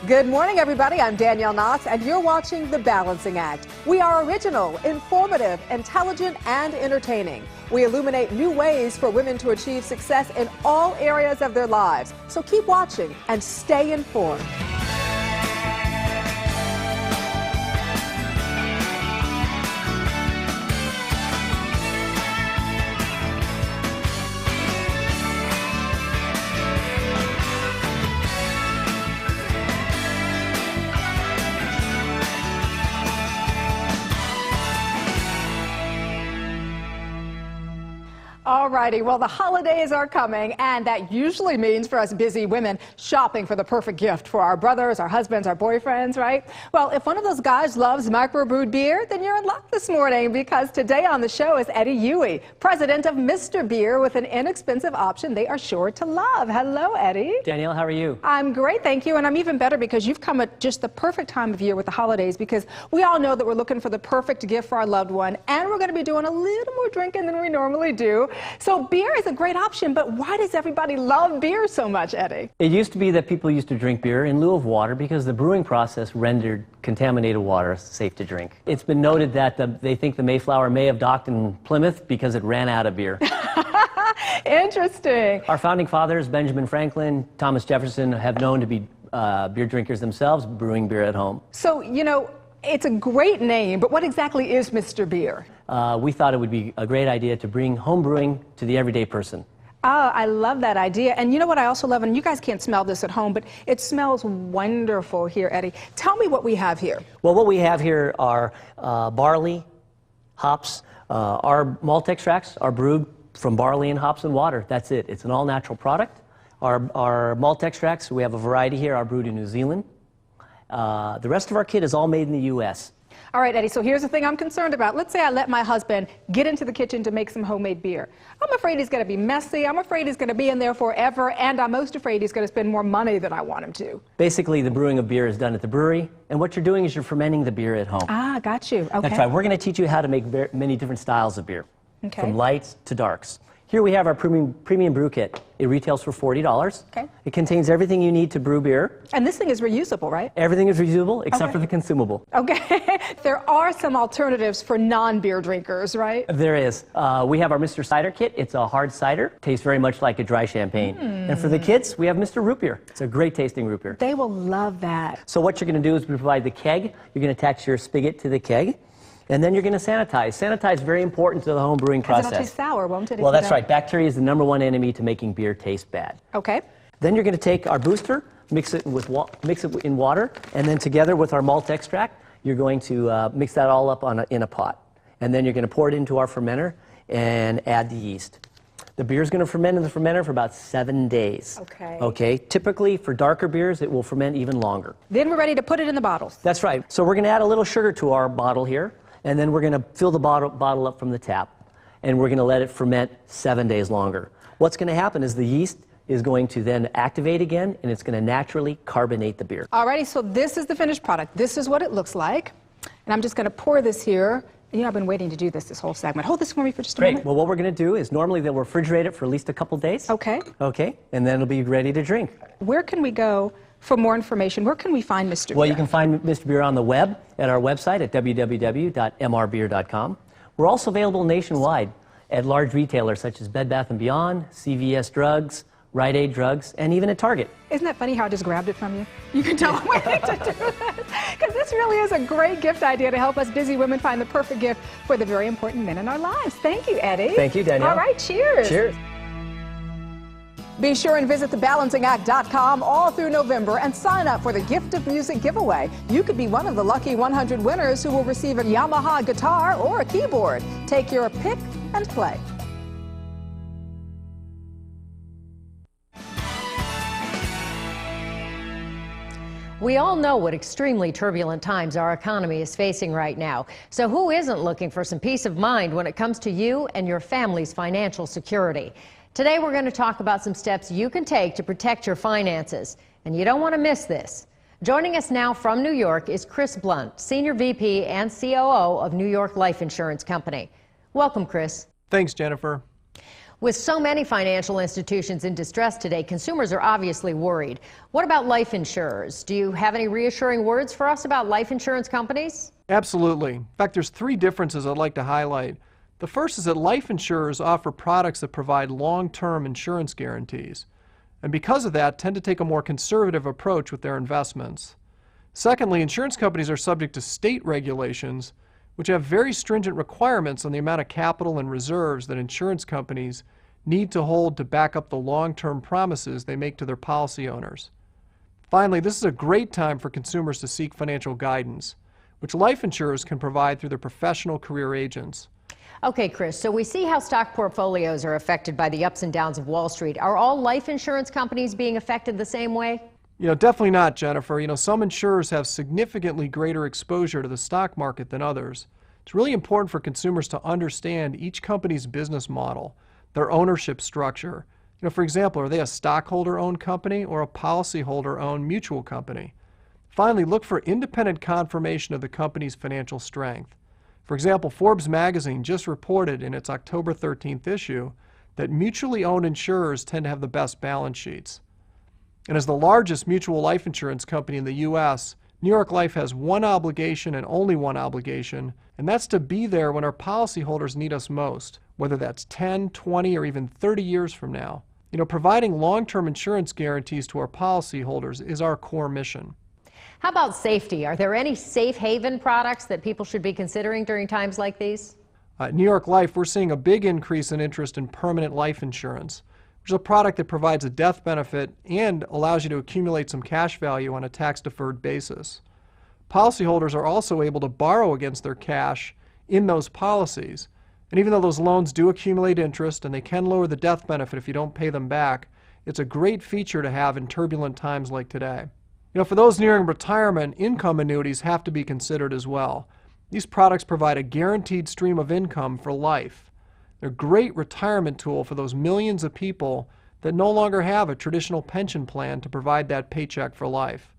Good morning, everybody. I'm Danielle Knox, and you're watching The Balancing Act. We are original, informative, intelligent, and entertaining. We illuminate new ways for women to achieve success in all areas of their lives. So keep watching and stay informed. All righty, well, the holidays are coming, and that usually means for us busy women shopping for the perfect gift for our brothers, our husbands, our boyfriends, right? Well, if one of those guys loves microbrewed beer, then you're in luck this morning, because today on the show is Eddie Yui, president of Mr. Beer, with an inexpensive option they are sure to love. Hello, Eddie. Danielle, how are you? I'm great, thank you, and I'm even better because you've come at just the perfect time of year with the holidays, because we all know that we're looking for the perfect gift for our loved one, and we're going to be doing a little more drinking than we normally do. So beer is a great option, but why does everybody love beer so much, Eddie? It used to be that people used to drink beer in lieu of water because the brewing process rendered contaminated water safe to drink. It's been noted that they think the Mayflower may have docked in Plymouth because it ran out of beer. Interesting. Our founding fathers, Benjamin Franklin, Thomas Jefferson, have known to be beer drinkers themselves, brewing beer at home. So, you know, it's a great name, but what exactly is Mr. Beer? We thought it would be a great idea to bring home brewing to the everyday person. Oh, I love that idea. And you know what I also love, and you guys can't smell this at home, but it smells wonderful here, Eddie. Tell me what we have here. Well, what we have here are barley, hops. Our malt extracts are brewed from barley and hops and water. That's it. It's an all-natural product. Our malt extracts, we have a variety here, are brewed in New Zealand. The rest of our kit is all made in the U.S. All right, Eddie, so here's the thing I'm concerned about. Let's say I let my husband get into the kitchen to make some homemade beer. I'm afraid he's going to be messy. I'm afraid he's going to be in there forever, and I'm most afraid he's going to spend more money than I want him to. Basically, the brewing of beer is done at the brewery, and what you're doing is you're fermenting the beer at home. Ah, got you. Okay. That's right. We're going to teach you how to make many different styles of beer, okay, from lights to darks. Here we have our premium brew kit. It retails for $40. Okay. It contains everything you need to brew beer. And this thing is reusable, right? Everything is reusable except okay, for the consumable. Okay. There are some alternatives for non-beer drinkers, right? There is. We have our Mr. Cider kit. It's a hard cider. Tastes very much like a dry champagne. And for the kids, we have Mr. Root Beer. It's a great tasting root beer. They will love that. So what you're going to do is we provide the keg. You're going to attach your spigot to the keg. And then you're going to sanitize. Sanitize is very important to the home brewing process. It'll taste sour, won't it? Well, that's right. Bacteria is the #1 enemy to making beer taste bad. Okay. Then you're going to take our booster, mix it in water, and then together with our malt extract, you're going to mix that all up in a pot. And then you're going to pour it into our fermenter and add the yeast. The beer is going to ferment in the fermenter for about 7 days. Okay. Okay. Typically, for darker beers, it will ferment even longer. Then we're ready to put it in the bottles. That's right. So we're going to add a little sugar to our bottle here. And then we're going to fill the bottle up from the tap, and we're going to let it ferment 7 days longer. What's going to happen is the yeast is going to then activate again, and it's going to naturally carbonate the beer. Alrighty, so this is the finished product. This is what it looks like. And I'm just going to pour this here. You know, I've been waiting to do this whole segment. Hold this for me for just a moment. Great. Well, what we're going to do is normally they'll refrigerate it for at least a couple days. Okay. Okay, and then it'll be ready to drink. Where can we go for more information? Where can we find Mr. Beer? Well, you can find Mr. Beer on the web at our website at www.mrbeer.com. We're also available nationwide at large retailers such as Bed Bath & Beyond, CVS Drugs, Rite Aid Drugs, and even at Target. Isn't that funny how I just grabbed it from you? You can tell I'm waiting to do this. Because this really is a great gift idea to help us busy women find the perfect gift for the very important men in our lives. Thank you, Eddie. Thank you, Danielle. All right, cheers. Cheers. Be sure and visit thebalancingact.com all through November and sign up for the Gift of Music giveaway. You could be one of the lucky 100 winners who will receive a Yamaha guitar or a keyboard. Take your pick and play. We all know what extremely turbulent times our economy is facing right now. So who isn't looking for some peace of mind when it comes to you and your family's financial security? Today we're going to talk about some steps you can take to protect your finances. And you don't want to miss this. Joining us now from New York is Chris Blunt, Senior VP and COO of New York Life Insurance Company. Welcome, Chris. Thanks, Jennifer. With so many financial institutions in distress today, consumers are obviously worried. What about life insurers? Do you have any reassuring words for us about life insurance companies? Absolutely. In fact, there's three differences I'd like to highlight. The first is that life insurers offer products that provide long-term insurance guarantees, and because of that, tend to take a more conservative approach with their investments. Secondly, insurance companies are subject to state regulations, which have very stringent requirements on the amount of capital and reserves that insurance companies need to hold to back up the long-term promises they make to their policy owners. Finally, this is a great time for consumers to seek financial guidance, which life insurers can provide through their professional career agents. Okay, Chris, so we see how stock portfolios are affected by the ups and downs of Wall Street. Are all life insurance companies being affected the same way? Definitely not, Jennifer. Some insurers have significantly greater exposure to the stock market than others. It's really important for consumers to understand each company's business model, their ownership structure. For example, are they a stockholder-owned company or a policyholder-owned mutual company? Finally, look for independent confirmation of the company's financial strength. For example, Forbes magazine just reported in its October 13th issue that mutually owned insurers tend to have the best balance sheets. And as the largest mutual life insurance company in the U.S., New York Life has one obligation and only one obligation, and that's to be there when our policyholders need us most, whether that's 10, 20, or even 30 years from now. Providing long-term insurance guarantees to our policyholders is our core mission. How about safety? Are there any safe haven products that people should be considering during times like these? At New York Life, we're seeing a big increase in interest in permanent life insurance, which is a product that provides a death benefit and allows you to accumulate some cash value on a tax-deferred basis. Policyholders are also able to borrow against their cash in those policies. And even though those loans do accumulate interest and they can lower the death benefit if you don't pay them back, it's a great feature to have in turbulent times like today. For those nearing retirement, income annuities have to be considered as well. These products provide a guaranteed stream of income for life. They're a great retirement tool for those millions of people that no longer have a traditional pension plan to provide that paycheck for life.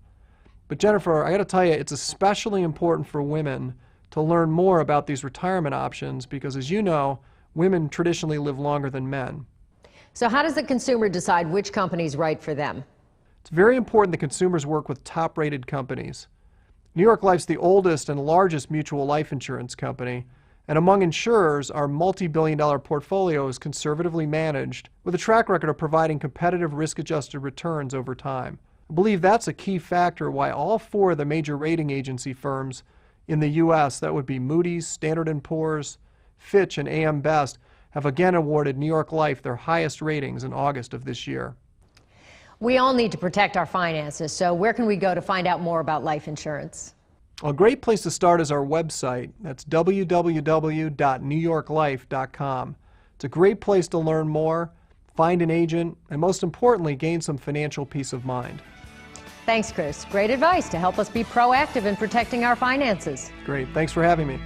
But Jennifer, I got to tell you, it's especially important for women to learn more about these retirement options because, as you know, women traditionally live longer than men. So how does the consumer decide which company is right for them? It's very important that consumers work with top-rated companies. New York Life's the oldest and largest mutual life insurance company, and among insurers, our multi-billion-dollar portfolio is conservatively managed with a track record of providing competitive risk-adjusted returns over time. I believe that's a key factor why all four of the major rating agency firms in the U.S., that would be Moody's, Standard & Poor's, Fitch, and AM Best, have again awarded New York Life their highest ratings in August of this year. We all need to protect our finances, so where can we go to find out more about life insurance? A great place to start is our website. That's www.newyorklife.com. It's a great place to learn more, find an agent, and most importantly, gain some financial peace of mind. Thanks, Chris. Great advice to help us be proactive in protecting our finances. Great. Thanks for having me.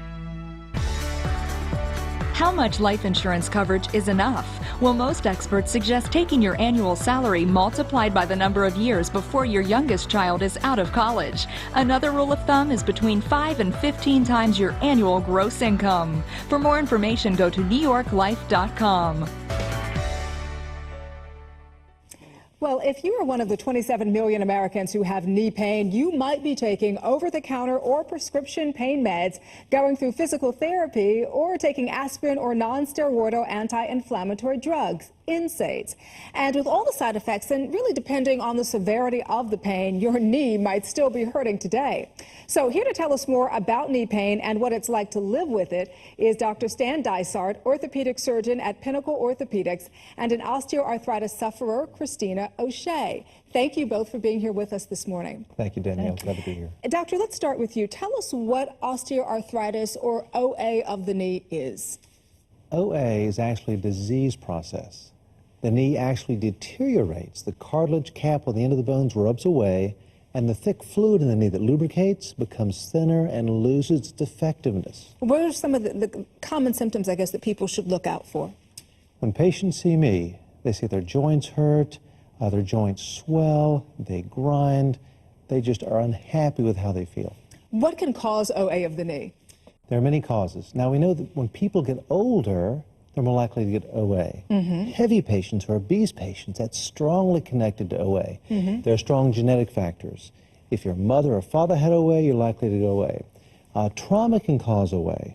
How much life insurance coverage is enough? Well, most experts suggest taking your annual salary multiplied by the number of years before your youngest child is out of college. Another rule of thumb is between 5 and 15 times your annual gross income. For more information, go to newyorklife.com. Well, if you are one of the 27 million Americans who have knee pain, you might be taking over-the-counter or prescription pain meds, going through physical therapy, or taking aspirin or non-steroidal anti-inflammatory drugs, NSAIDs. And with all the side effects, and really depending on the severity of the pain, your knee might still be hurting today. So here to tell us more about knee pain and what it's like to live with it is Dr. Stan Dysart, orthopedic surgeon at Pinnacle Orthopedics, and an osteoarthritis sufferer, Christina O'Shea. Thank you both for being here with us this morning. Thank you, Danielle. Glad to be here. Doctor, let's start with you. Tell us what osteoarthritis, or OA, of the knee is. OA is actually a disease process. The knee actually deteriorates. The cartilage cap on the end of the bones rubs away, and the thick fluid in the knee that lubricates becomes thinner and loses its effectiveness. What are some of the common symptoms, I guess, that people should look out for? When patients see me, they say their joints hurt, their joints swell, they grind, they just are unhappy with how they feel. What can cause OA of the knee? There are many causes. Now, we know that when people get older, they're more likely to get OA. Heavy patients who are obese patients, that's strongly connected to OA. There are strong genetic factors. If your mother or father had OA, you're likely to go OA. Trauma can cause OA.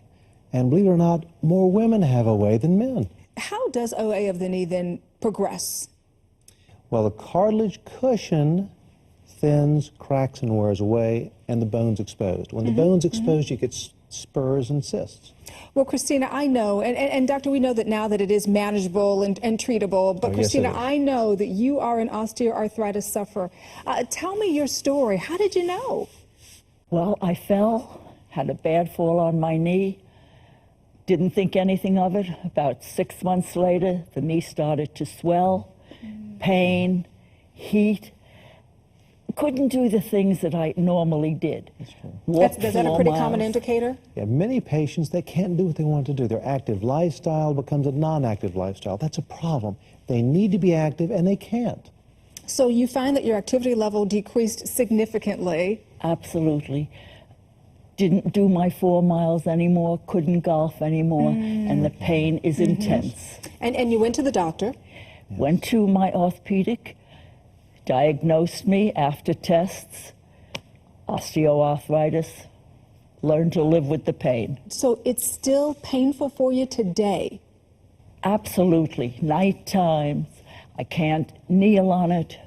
And believe it or not, more women have OA than men. How does OA of the knee then progress? Well, the cartilage cushion thins, cracks, and wears away, and the bone's exposed. When the bone's exposed, you get spurs and cysts. Well, Christina, I know, and Doctor, we know that now that it is manageable and treatable, but Christina, yes, I know that you are an osteoarthritis sufferer. Tell me your story. How did you know? Well, I fell, had a bad fall on my knee, didn't think anything of it. About 6 months later, the knee started to swell, pain, heat. Couldn't do the things that I normally did. Is that a pretty common indicator? Yeah, many patients, they can't do what they want to do. Their active lifestyle becomes a non-active lifestyle. That's a problem. They need to be active, and they can't. So you find that your activity level decreased significantly. Absolutely. Didn't do my 4 miles anymore, couldn't golf anymore, and the pain is intense. And you went to the doctor? Went to my orthopedic, diagnosed me after tests, osteoarthritis, learned to live with the pain. So it's still painful for you today? Absolutely. Night times, I can't kneel on it,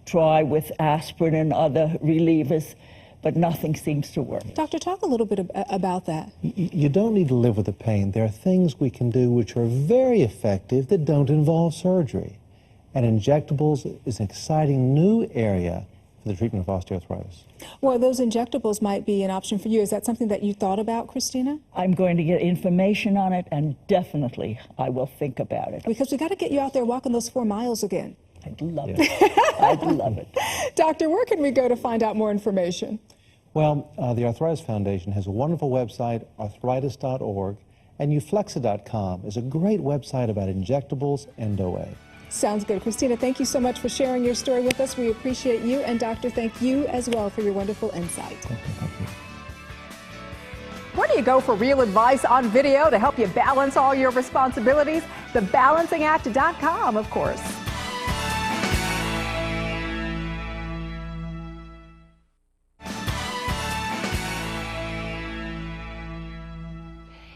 try with aspirin and other relievers, but nothing seems to work. Doctor, talk a little bit about that. You don't need to live with the pain. There are things we can do which are very effective that don't involve surgery. And injectables is an exciting new area for the treatment of osteoarthritis. Well, those injectables might be an option for you. Is that something that you thought about, Christina? I'm going to get information on it, and definitely I will think about it. Because we got to get you out there walking those 4 miles again. I'd love it. I'd love it. Doctor, where can we go to find out more information? Well, the Arthritis Foundation has a wonderful website, arthritis.org, and uflexa.com is a great website about injectables and OA. Sounds good. Christina, thank you so much for sharing your story with us. We appreciate you. And Doctor, thank you as well for your wonderful insight. Thank you. Where do you go for real advice on video to help you balance all your responsibilities? TheBalancingAct.com, of course.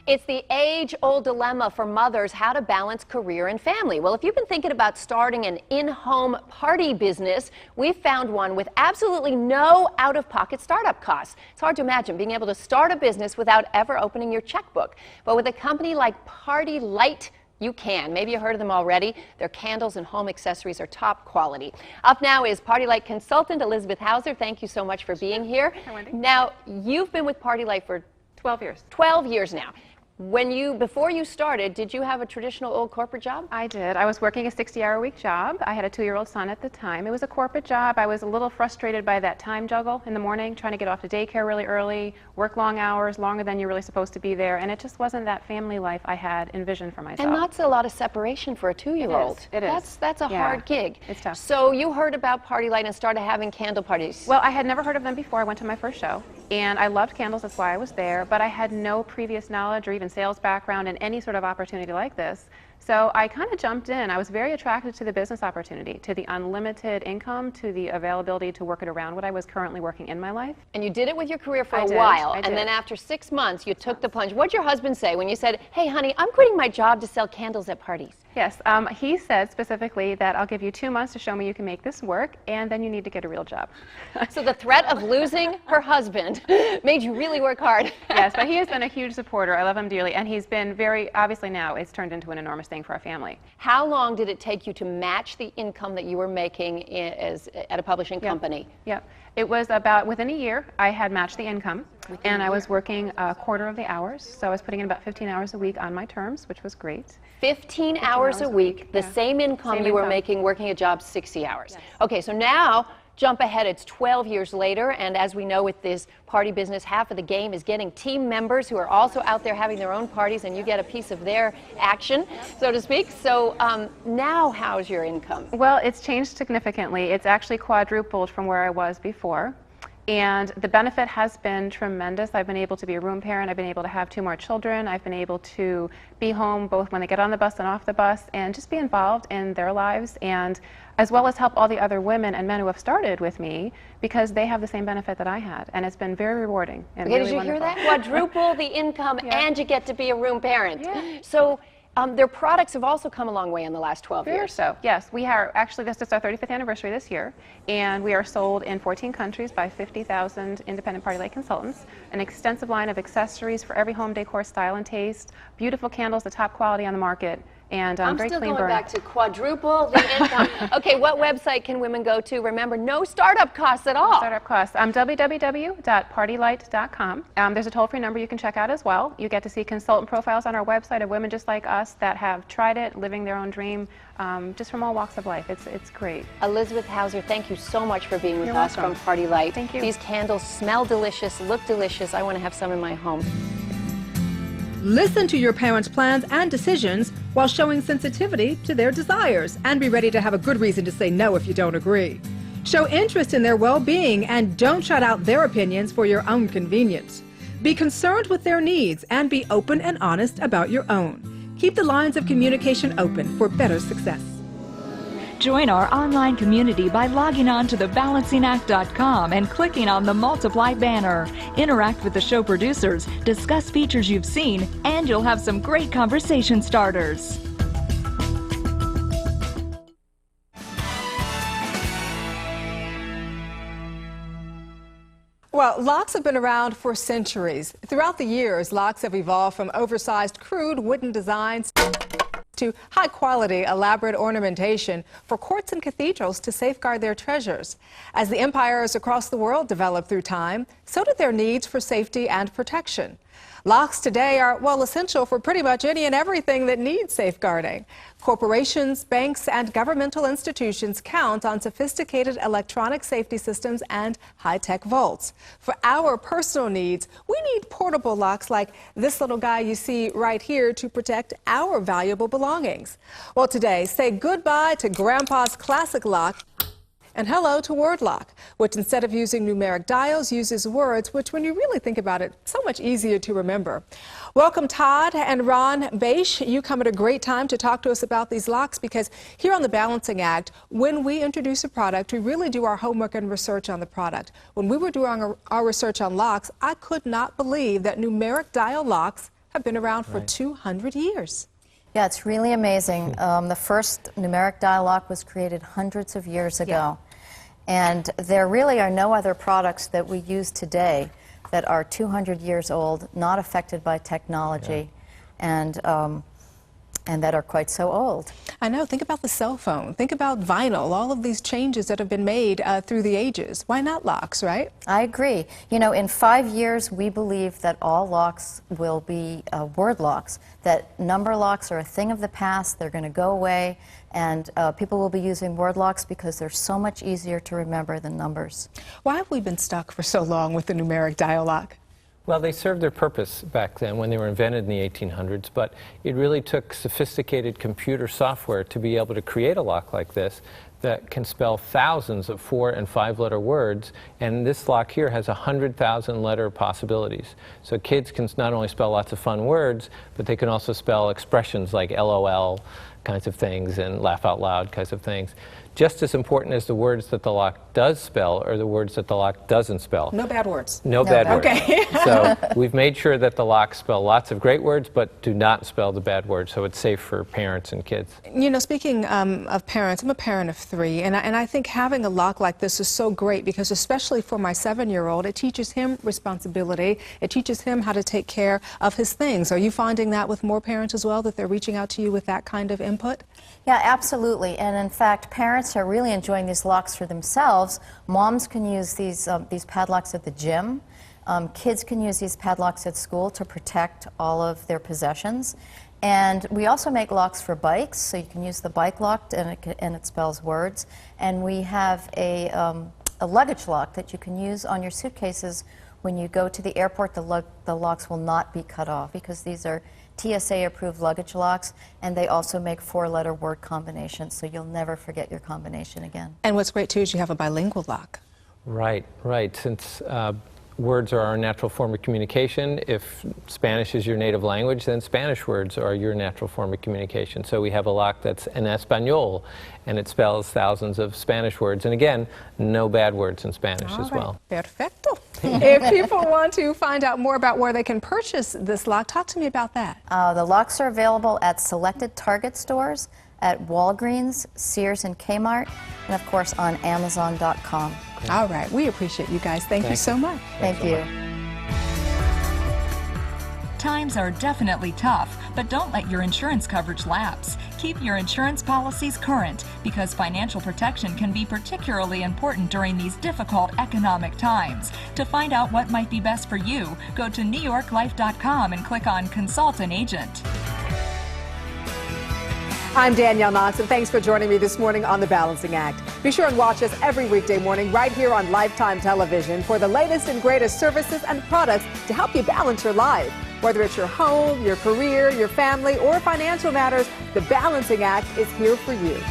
It's the age-old dilemma for mothers, how to balance career and family. Well, if you've been thinking about starting an in-home party business, we've found one with absolutely no out-of-pocket startup costs. It's hard to imagine being able to start a business without ever opening your checkbook. But with a company like Party Light, you can. Maybe you heard of them already. Their candles and home accessories are top quality. Up now is Party Light consultant Elizabeth Hauser. Thank you so much for being here. Hi, Wendy. Now, you've been with Party Light for 12 years. 12 years now. Before you started, did you have a traditional old corporate job? I did. I was working a 60-hour-a-week job. I had a 2-year-old son at the time. It was a corporate job. I was a little frustrated by that time juggle in the morning, trying to get off to daycare really early, work long hours, longer than you're really supposed to be there, and it just wasn't that family life I had envisioned for myself. And that's a lot of separation for a 2-year-old. It is. That's a hard gig. It's tough. So you heard about Party Light and started having candle parties. Well, I had never heard of them before I went to my first show, and I loved candles, that's why I was there, but I had no previous knowledge or even sales background in any sort of opportunity like this. So I kind of jumped in. I was very attracted to the business opportunity, to the unlimited income, to the availability to work it around what I was currently working in my life. And you did it with your career for I a did. while, I and did. then after 6 months, you took the plunge. What'd your husband say when you said, "Hey, honey, I'm quitting my job to sell candles at parties"? Yes, he said specifically that I'll give you 2 months to show me you can make this work, and then you need to get a real job. So the threat of losing her husband made you really work hard. Yes, but he has been a huge supporter. I love him dearly, and he's been obviously now it's turned into an enormous thing for our family. How long did it take you to match the income that you were making at a publishing company? Yep. It was about within a year I had matched the income, and I was working a quarter of the hours, so I was putting in about 15 hours a week on my terms, which was great. 15 hours a week, the same income you were making working a job 60 hours. Yes. Okay, so now jump ahead, it's 12 years later, and as we know with this party business, half of the game is getting team members who are also out there having their own parties, and you get a piece of their action, so to speak. So now how's your income? Well, it's changed significantly. It's actually quadrupled from where I was before. And the benefit has been tremendous. I've been able to be a room parent. I've been able to have 2 more children. I've been able to be home both when they get on the bus and off the bus and just be involved in their lives, and as well as help all the other women and men who have started with me because they have the same benefit that I had. And it's been very rewarding and Okay, really did you hear that? Quadruple the income and you get to be a room parent. Yeah. So their products have also come a long way in the last 12 Very years. so. Yes, we are actually, this is our 35th anniversary this year, and we are sold in 14 countries by 50,000 independent party-lite consultants. An extensive line of accessories for every home decor style and taste, beautiful candles, the top quality on the market, and I'm very still clean going burn. back to quadruple the income. Okay, what website can women go to? Remember, no startup costs at all. Startup costs. www.partylite.com. There's a toll-free number you can check out as well. You get to see consultant profiles on our website of women just like us that have tried it, living their own dream, just from all walks of life. It's great. Elizabeth Hauser, thank you so much for being with You're us welcome. from Party Light. Thank you. These candles smell delicious, look delicious. I want to have some in my home. Listen to your parents' plans and decisions while showing sensitivity to their desires, and be ready to have a good reason to say no if you don't agree. Show interest in their well-being and don't shut out their opinions for your own convenience. Be concerned with their needs and be open and honest about your own. Keep the lines of communication open for better success. Join our online community by logging on to thebalancingact.com and clicking on the Multiply banner. Interact with the show producers, discuss features you've seen, and you'll have some great conversation starters. Well, locks have been around for centuries. Throughout the years, locks have evolved from oversized, crude wooden designs to high-quality, elaborate ornamentation for courts and cathedrals to safeguard their treasures. As the empires across the world developed through time, so did their needs for safety and protection. Locks today are, well, essential for pretty much any and everything that needs safeguarding. Corporations, banks, and governmental institutions count on sophisticated electronic safety systems and high-tech vaults. For our personal needs, we need portable locks like this little guy you see right here to protect our valuable belongings. Well, today, say goodbye to Grandpa's classic lock and hello to word lock, which instead of using numeric dials, uses words, which when you really think about it, so much easier to remember. Welcome Todd and Ron Beisch. You come at a great time to talk to us about these locks because here on The Balancing Act, when we introduce a product, we really do our homework and research on the product. When we were doing our research on locks, I could not believe that numeric dial locks have been around for 200 years. Yeah, it's really amazing. The first numeric dial lock was created hundreds of years ago. And there really are no other products that we use today that are 200 years old, not affected by technology, and that are quite so old. I know. Think about the cell phone. Think about vinyl. All of these changes that have been made through the ages. Why not locks, right? I agree. You know, in 5 years, we believe that all locks will be word locks, that number locks are a thing of the past. They're going to go away, and people will be using word locks because they're so much easier to remember than numbers. Why have we been stuck for so long with the numeric dial lock? Well, they served their purpose back then when they were invented in the 1800s, but it really took sophisticated computer software to be able to create a lock like this that can spell thousands of 4- and 5-letter words, and this lock here has 100,000 letter possibilities. So kids can not only spell lots of fun words, but they can also spell expressions like LOL kinds of things and laugh out loud kinds of things. Just as important as the words that the lock does spell are the words that the lock doesn't spell. No bad words. No bad words. Okay. So we've made sure that the locks spell lots of great words, but do not spell the bad words, so it's safe for parents and kids. You know, speaking of parents, I'm a parent of 3, and I think having a lock like this is so great because especially for my 7-year-old, it teaches him responsibility. It teaches him how to take care of his things. Are you finding that with more parents as well, that they're reaching out to you with that kind of input? Yeah, absolutely. And in fact, parents are really enjoying these locks for themselves. Moms can use these padlocks at the gym. Kids can use these padlocks at school to protect all of their possessions. And we also make locks for bikes, so you can use the bike lock and it spells words. And we have a luggage lock that you can use on your suitcases. When you go to the airport, the locks will not be cut off because these are TSA-approved luggage locks, and they also make 4-letter word combinations, so you'll never forget your combination again. And what's great, too, is you have a bilingual lock. Right, right. Since words are our natural form of communication, if Spanish is your native language, then Spanish words are your natural form of communication. So we have a lock that's en español, and it spells thousands of Spanish words. And again, no bad words in Spanish as well. Perfecto. If people want to find out more about where they can purchase this lock, talk to me about that. The locks are available at selected Target stores, at Walgreens, Sears, and Kmart, and of course on Amazon.com. All right. We appreciate you guys. Thank you so much. Thank you. Times are definitely tough, but don't let your insurance coverage lapse. Keep your insurance policies current, because financial protection can be particularly important during these difficult economic times. To find out what might be best for you, go to NewYorkLife.com and click on Consult an Agent. I'm Danielle Knox, and thanks for joining me this morning on The Balancing Act. Be sure and watch us every weekday morning right here on Lifetime Television for the latest and greatest services and products to help you balance your life. Whether it's your home, your career, your family, or financial matters, The Balancing Act is here for you.